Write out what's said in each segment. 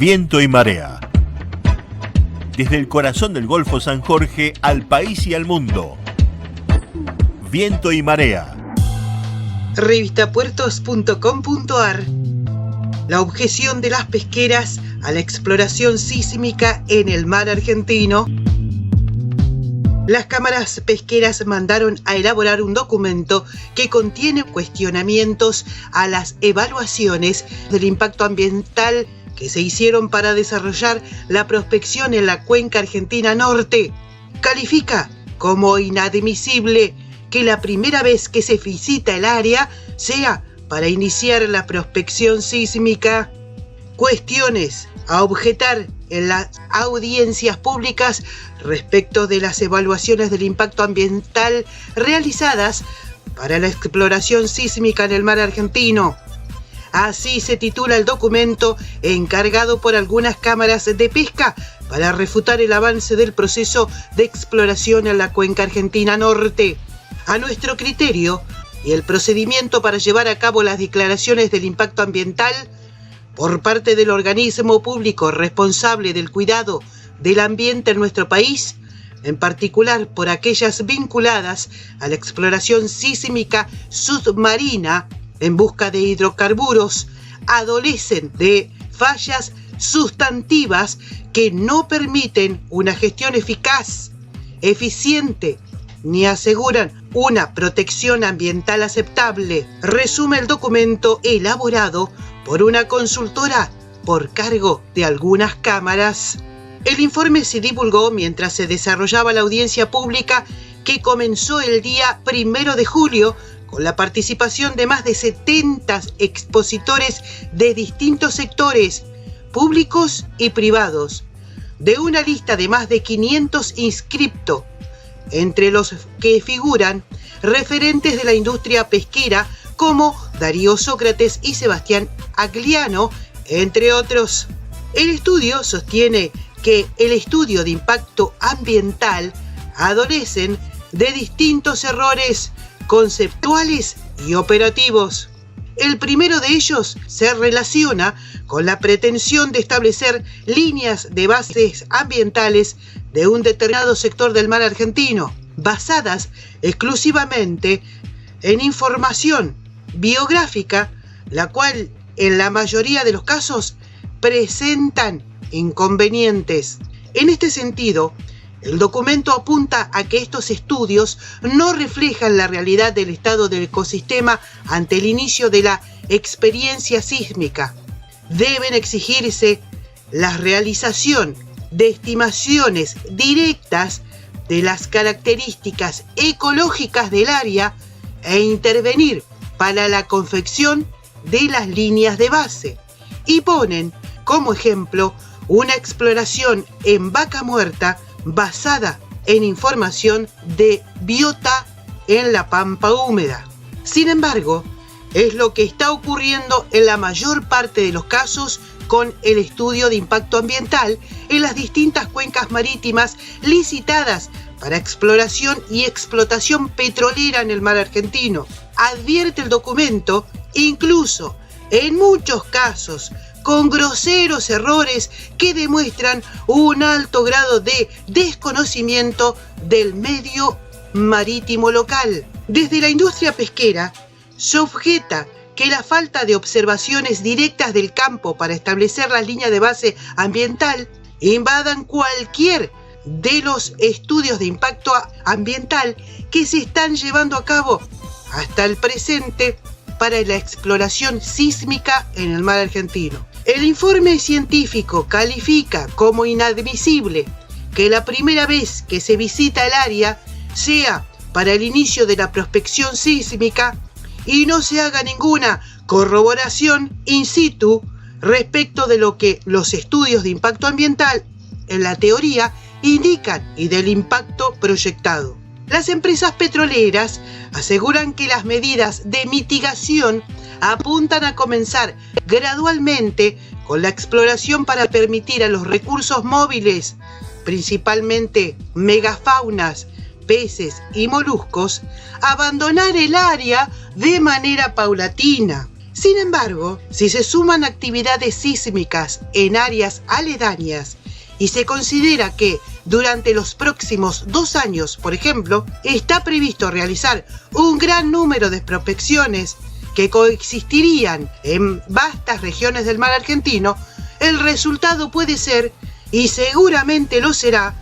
Viento y marea. Desde el corazón del Golfo San Jorge al país y al mundo. Viento y marea. Revistapuertos.com.ar. La objeción de las pesqueras a la exploración sísmica en el mar argentino. Las cámaras pesqueras mandaron a elaborar un documento que contiene cuestionamientos a las evaluaciones del impacto ambiental que se hicieron para desarrollar la prospección en la cuenca argentina norte. Califica como inadmisible que la primera vez que se visita el área sea para iniciar la prospección sísmica. Cuestiones a objetar en las audiencias públicas respecto de las evaluaciones del impacto ambiental realizadas para la exploración sísmica en el mar argentino. Así se titula el documento encargado por algunas cámaras de pesca para refutar el avance del proceso de exploración en la cuenca argentina norte. A nuestro criterio, y el procedimiento para llevar a cabo las declaraciones del impacto ambiental por parte del organismo público responsable del cuidado del ambiente en nuestro país, en particular por aquellas vinculadas a la exploración sísmica submarina en busca de hidrocarburos, adolecen de fallas sustantivas que no permiten una gestión eficaz, eficiente, ni aseguran una protección ambiental aceptable, resume el documento elaborado por una consultora por cargo de algunas cámaras. El informe se divulgó mientras se desarrollaba la audiencia pública que comenzó el día 1 de julio con la participación de más de 70 expositores de distintos sectores, públicos y privados, de una lista de más de 500 inscriptos, entre los que figuran referentes de la industria pesquera como Darío Sócrates y Sebastián Agliano, entre otros. El estudio sostiene que el estudio de impacto ambiental adolecen de distintos errores conceptuales y operativos. El primero de ellos se relaciona con la pretensión de establecer líneas de bases ambientales de un determinado sector del mar argentino, basadas exclusivamente en información biográfica, la cual en la mayoría de los casos presentan inconvenientes. En este sentido, el documento apunta a que estos estudios no reflejan la realidad del estado del ecosistema ante el inicio de la experiencia sísmica. Deben exigirse la realización de estimaciones directas de las características ecológicas del área e intervenir para la confección de las líneas de base. Y ponen como ejemplo una exploración en Vaca Muerta basada en información de biota en la pampa húmeda. Sin embargo, es lo que está ocurriendo en la mayor parte de los casos con el estudio de impacto ambiental en las distintas cuencas marítimas licitadas para exploración y explotación petrolera en el mar argentino. Advierte el documento, incluso en muchos casos, con groseros errores que demuestran un alto grado de desconocimiento del medio marítimo local. Desde la industria pesquera se objeta que la falta de observaciones directas del campo para establecer las líneas de base ambiental invadan cualquier de los estudios de impacto ambiental que se están llevando a cabo hasta el presente para la exploración sísmica en el mar argentino. El informe científico califica como inadmisible que la primera vez que se visita el área sea para el inicio de la prospección sísmica y no se haga ninguna corroboración in situ respecto de lo que los estudios de impacto ambiental en la teoría indican y del impacto proyectado. Las empresas petroleras aseguran que las medidas de mitigación apuntan a comenzar gradualmente con la exploración para permitir a los recursos móviles, principalmente megafaunas, peces y moluscos, abandonar el área de manera paulatina. Sin embargo, si se suman actividades sísmicas en áreas aledañas y se considera que durante los próximos 2 años, por ejemplo, está previsto realizar un gran número de prospecciones que coexistirían en vastas regiones del mar argentino, el resultado puede ser, y seguramente lo será,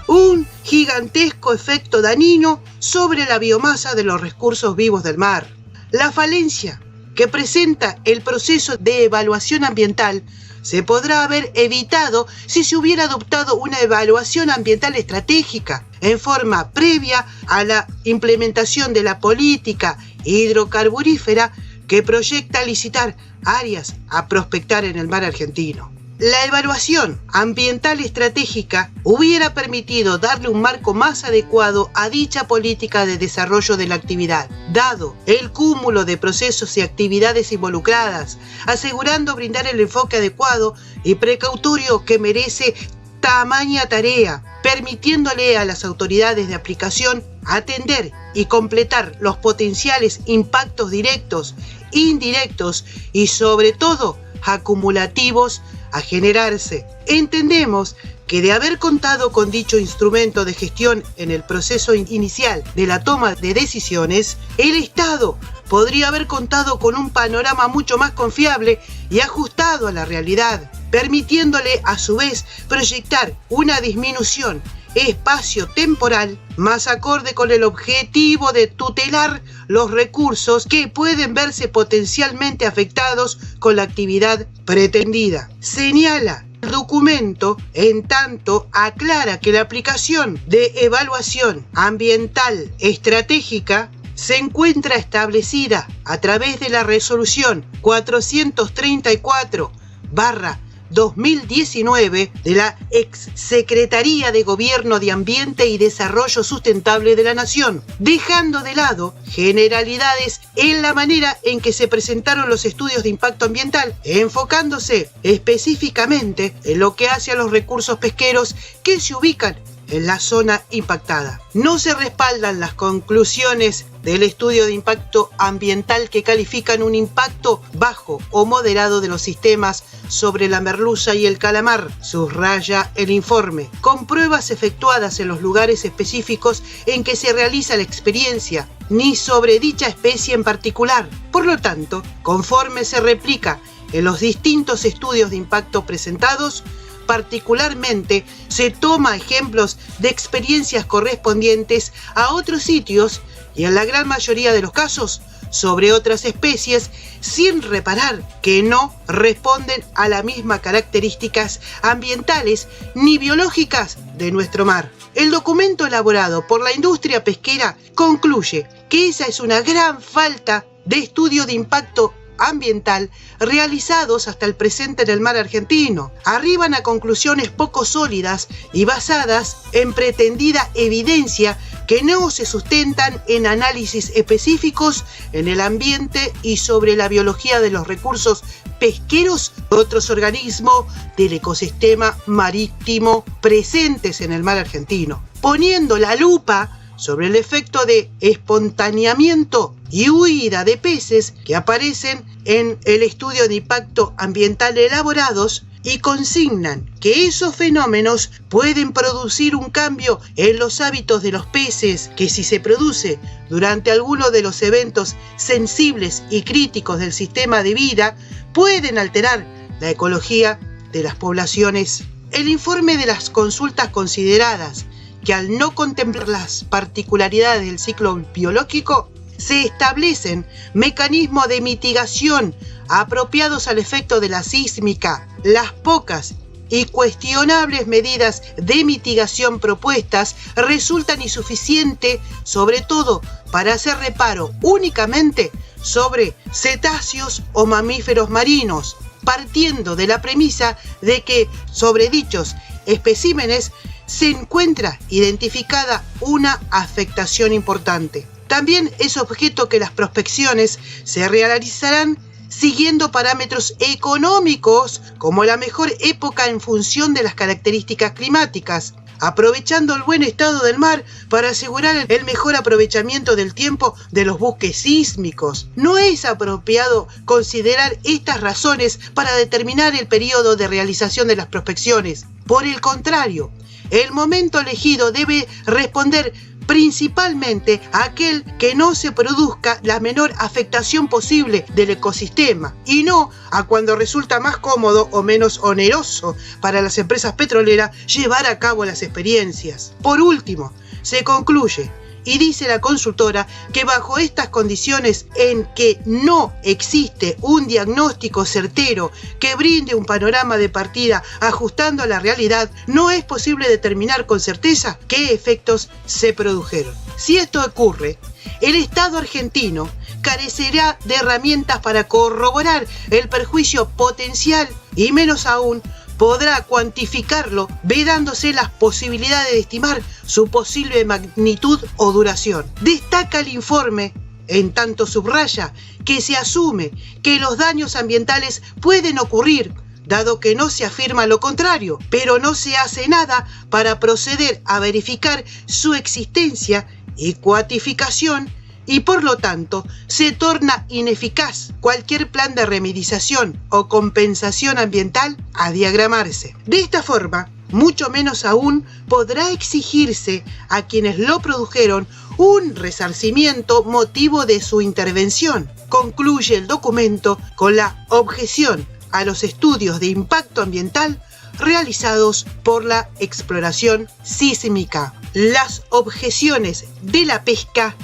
un gigantesco efecto dañino sobre la biomasa de los recursos vivos del mar. La falencia que presenta el proceso de evaluación ambiental se podrá haber evitado si se hubiera adoptado una evaluación ambiental estratégica en forma previa a la implementación de la política hidrocarburífera que proyecta licitar áreas a prospectar en el mar argentino. La evaluación ambiental estratégica hubiera permitido darle un marco más adecuado a dicha política de desarrollo de la actividad, dado el cúmulo de procesos y actividades involucradas, asegurando brindar el enfoque adecuado y precautorio que merece tamaña tarea, permitiéndole a las autoridades de aplicación atender y completar los potenciales impactos directos, indirectos y sobre todo acumulativos a generarse. Entendemos que de haber contado con dicho instrumento de gestión en el proceso inicial de la toma de decisiones, el Estado podría haber contado con un panorama mucho más confiable y ajustado a la realidad, permitiéndole a su vez proyectar una disminución espacio-temporal más acorde con el objetivo de tutelar los recursos que pueden verse potencialmente afectados con la actividad pretendida. Señala el documento, en tanto aclara que la aplicación de evaluación ambiental estratégica se encuentra establecida a través de la resolución 434/2019 de la Exsecretaría de Gobierno de Ambiente y Desarrollo Sustentable de la Nación, dejando de lado generalidades en la manera en que se presentaron los estudios de impacto ambiental, enfocándose específicamente en lo que hace a los recursos pesqueros que se ubican en la zona impactada. No se respaldan las conclusiones del estudio de impacto ambiental que califican un impacto bajo o moderado de los sistemas sobre la merluza y el calamar, subraya el informe, con pruebas efectuadas en los lugares específicos en que se realiza la experiencia, ni sobre dicha especie en particular. Por lo tanto, conforme se replica en los distintos estudios de impacto presentados, particularmente se toma ejemplos de experiencias correspondientes a otros sitios y en la gran mayoría de los casos sobre otras especies, sin reparar que no responden a las mismas características ambientales ni biológicas de nuestro mar. El documento elaborado por la industria pesquera concluye que esa es una gran falta de estudio de impacto ambiental realizados hasta el presente en el mar argentino. Arriban a conclusiones poco sólidas y basadas en pretendida evidencia que no se sustentan en análisis específicos en el ambiente y sobre la biología de los recursos pesqueros de otros organismos del ecosistema marítimo presentes en el mar argentino, poniendo la lupa sobre el efecto de espontaneamiento y huida de peces que aparecen en el estudio de impacto ambiental elaborados y consignan que esos fenómenos pueden producir un cambio en los hábitos de los peces que, si se produce durante alguno de los eventos sensibles y críticos del sistema de vida, pueden alterar la ecología de las poblaciones. El informe de las consultas consideradas, que al no contemplar las particularidades del ciclo biológico, se establecen mecanismos de mitigación apropiados al efecto de la sísmica. Las pocas y cuestionables medidas de mitigación propuestas resultan insuficientes, sobre todo para hacer reparo únicamente sobre cetáceos o mamíferos marinos, partiendo de la premisa de que sobre dichos especímenes se encuentra identificada una afectación importante. También es objeto que las prospecciones se realizarán siguiendo parámetros económicos como la mejor época en función de las características climáticas, aprovechando el buen estado del mar para asegurar el mejor aprovechamiento del tiempo de los buques sísmicos. No es apropiado considerar estas razones para determinar el periodo de realización de las prospecciones. Por el contrario, el momento elegido debe responder principalmente a aquel que no se produzca la menor afectación posible del ecosistema y no a cuando resulta más cómodo o menos oneroso para las empresas petroleras llevar a cabo las experiencias. Por último, se concluye y dice la consultora que bajo estas condiciones en que no existe un diagnóstico certero que brinde un panorama de partida ajustando a la realidad, no es posible determinar con certeza qué efectos se produjeron. Si esto ocurre, el Estado argentino carecerá de herramientas para corroborar el perjuicio potencial y menos aún podrá cuantificarlo, vedándose las posibilidades de estimar su posible magnitud o duración. Destaca el informe, en tanto subraya, que se asume que los daños ambientales pueden ocurrir, dado que no se afirma lo contrario, pero no se hace nada para proceder a verificar su existencia y cuantificación, y por lo tanto se torna ineficaz cualquier plan de remediación o compensación ambiental a diagramarse. De esta forma, mucho menos aún podrá exigirse a quienes lo produjeron un resarcimiento motivo de su intervención. Concluye el documento con la objeción a los estudios de impacto ambiental realizados por la exploración sísmica. Las objeciones de la pesca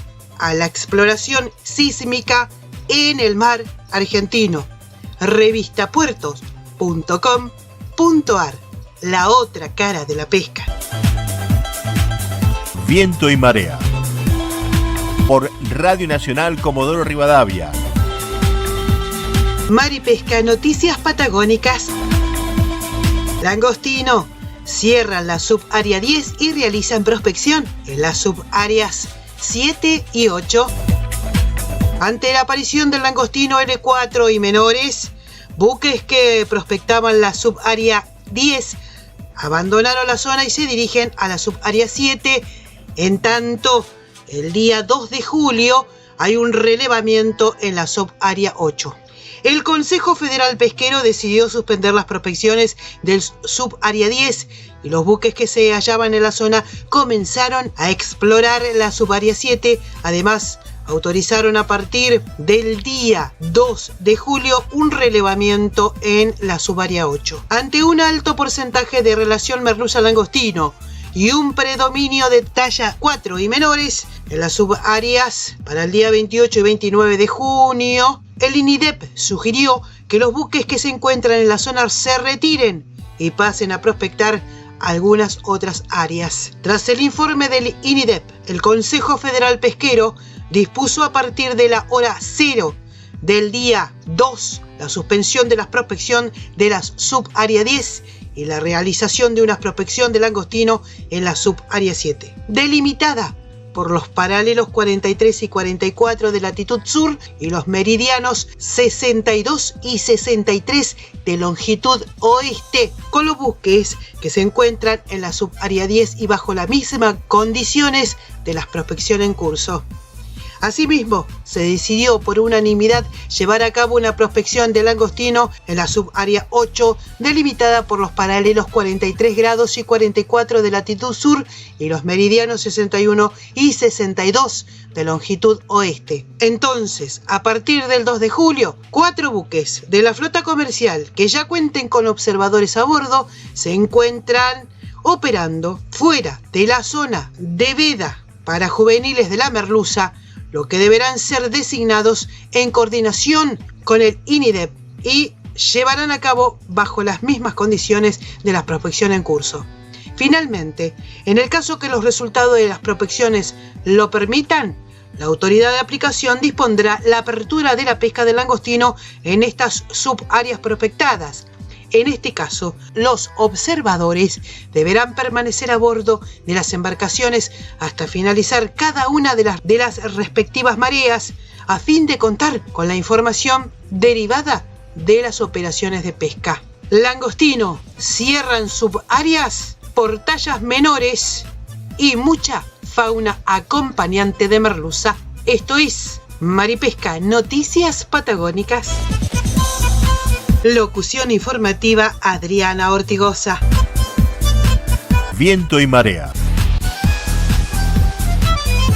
a la exploración sísmica en el mar argentino. Revistapuertos.com.ar. La otra cara de la pesca. Viento y marea. Por Radio Nacional Comodoro Rivadavia. Mar y pesca, noticias patagónicas. Langostino. Cierran la subárea 10 y realizan prospección en las subáreas 7 y 8. Ante la aparición del langostino L4 y menores, buques que prospectaban la subárea 10 abandonaron la zona y se dirigen a la subárea 7. En tanto, el día 2 de julio hay un relevamiento en la subárea 8. El Consejo Federal Pesquero decidió suspender las prospecciones del subárea 10 y los buques que se hallaban en la zona comenzaron a explorar la subárea 7. Además, autorizaron a partir del día 2 de julio un relevamiento en la subárea 8. Ante un alto porcentaje de relación merluza-langostino y un predominio de talla 4 y menores en las subáreas para el día 28 y 29 de junio, el INIDEP sugirió que los buques que se encuentran en la zona se retiren y pasen a prospectar algunas otras áreas. Tras el informe del INIDEP, el Consejo Federal Pesquero dispuso a partir de la hora 0 del día 2 la suspensión de la prospección de la subárea 10 y la realización de una prospección de langostino en la subárea 7, delimitada por los paralelos 43 y 44 de latitud sur y los meridianos 62 y 63 de longitud oeste, con los buques que se encuentran en la subárea 10 y bajo las mismas condiciones de la prospección en curso. Asimismo, se decidió por unanimidad llevar a cabo una prospección de langostino en la subárea 8, delimitada por los paralelos 43 grados y 44 de latitud sur y los meridianos 61 y 62 de longitud oeste. Entonces, a partir del 2 de julio, 4 buques de la flota comercial que ya cuenten con observadores a bordo se encuentran operando fuera de la zona de veda para juveniles de la merluza, lo que deberán ser designados en coordinación con el INIDEP y llevarán a cabo bajo las mismas condiciones de la prospección en curso. Finalmente, en el caso que los resultados de las prospecciones lo permitan, la autoridad de aplicación dispondrá la apertura de la pesca del langostino en estas subáreas prospectadas. En este caso, los observadores deberán permanecer a bordo de las embarcaciones hasta finalizar cada una de las respectivas mareas a fin de contar con la información derivada de las operaciones de pesca. Langostino, cierran subáreas por tallas menores y mucha fauna acompañante de merluza. Esto es Maripesca, Noticias Patagónicas. Locución informativa Adriana Ortigosa. Viento y marea.